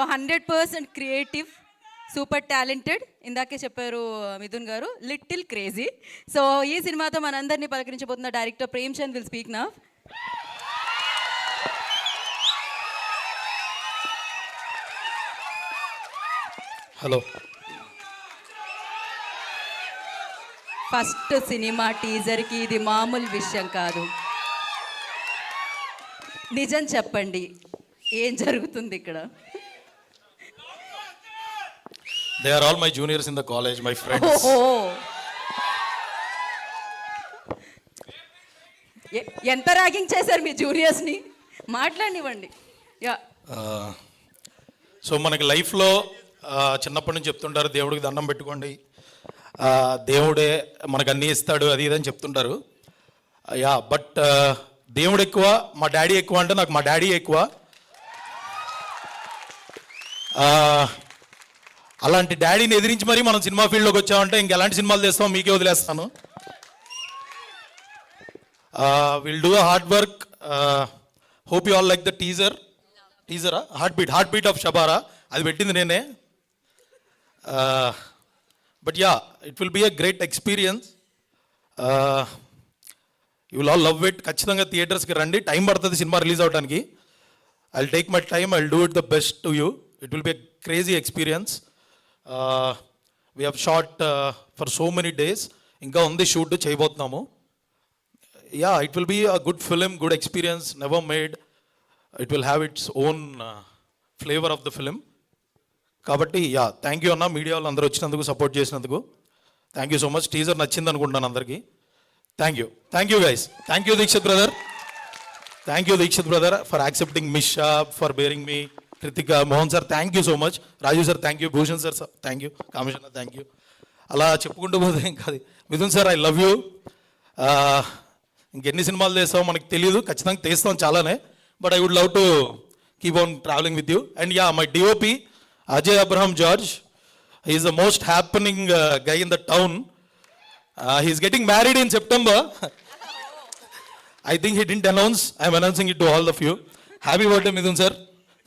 100% creative, super talented, ఇందాకే చెప్పారు మిథున్ గారు, లిటిల్ క్రేజీ. సో ఈ సినిమాతో మనందరినీ పలకరించబోతున్న director Prem Chand will speak now. Hello. First cinema టీజర్కి ఇది మామూలు విషయం కాదు. నిజం చెప్పండి, ఏం జరుగుతుంది ఇక్కడ? They are all my juniors in the college, my friends. ఎంత ర్యాగింగ్ చేశారు మీ జూనియర్స్ని? మాట్లాడినివ్వండి. యా. సో మనకి లైఫ్లో చిన్నప్పటి నుంచి చెప్తుంటారు, దేవుడికి దండం పెట్టుకోండి, దేవుడే మనకు అన్నీ ఇస్తాడు, అది ఇదని చెప్తుంటారు. యా, బట్ దేవుడు ఎక్కువ, మా డాడీ ఎక్కువ అంటే నాకు మా డాడీ ఎక్కువ. అలాంటి డాడీని ఎదిరించి మరీ మనం సినిమా ఫీల్డ్లోకి వచ్చామంటే ఇంకెలాంటి సినిమాలు చేస్తామో మీకే వదిలేస్తాను. Will do hard work. Hope you all like the టీజరా హార్ట్ బీట్ ఆఫ్ షబారా, అది పెట్టింది నేనే. But yeah, it will be a great experience. You will all love it. ఖచ్చితంగా థియేటర్స్కి రండి. టైం పడుతుంది సినిమా రిలీజ్ అవడానికి. I will take my time, I will do it the best to you. It will be a crazy experience. We have shot for so many days. ఇంకా ఉంది shoot, చేయబోతున్నాము. Yeah, it will be a good film, good experience, never made. It will have its own flavour of the film. కాబట్టి yeah, thank you అన్న, media వాళ్ళు అందరూ వచ్చినందుకు, support చేసినందుకు thank you so much. Teaser నచ్చింది అనుకుంటున్నాను అందరికీ. Thank you guys. Thank you Dikshit brother for accepting Misha, for bearing me. Krithika, Mohan sir thank you so much. Raju sir thank you. Bhushan sir thank you. Commissioner thank you. అలా చెప్పుకుంటూ పోతే ఇంకా Mithun sir, I love you. ఇంకెన్ని సినిమాలు చేస్తామో మనకు తెలియదు, ఖచ్చితంగా తీస్తాం చాలానే. But I would love to keep on travelling with you. And yeah, my DOP Ajay Abraham George, he is the most happening guy in the town. He is getting married in September. I think he didn't announce. I am announcing it to all of you. Happy birthday Midhun sir.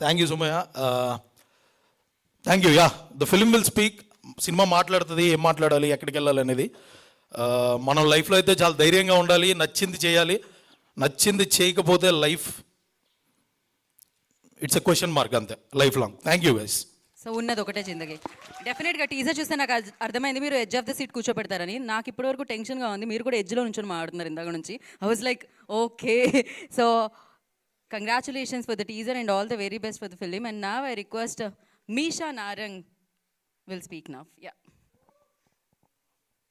Thank you so much. Thank you. Yeah, the film will speak. Cinema మాట్లాడుతుంది, ఏం మాట్లాడాలి, ఎక్కడికి వెళ్ళాలి అనేది. మనం లైఫ్లో అయితే చాలా ధైర్యంగా ఉండాలి, నచ్చింది చేయాలి. నచ్చింది చేయకపోతే life it's a question mark, అంతే life long. Thank you guys. So ఉన్నది ఒకటే జిందగీ. డెఫినెట్గా టీజర్ చూస్తే నాకు అర్థమైంది మీరు ఎడ్జ్ ఆఫ్ ద సీట్ కూర్చోపెడతారని. నాకు ఇప్పటివరకు టెన్షన్గా ఉంది, మీరు కూడా ఎడ్జ్లో నుంచి మాట్లాడుతున్నారు ఇందాక నుంచి. I was like okay. So congratulations for the teaser and all the very best for the film. And now I request Meesha Narang will speak now. Yeah.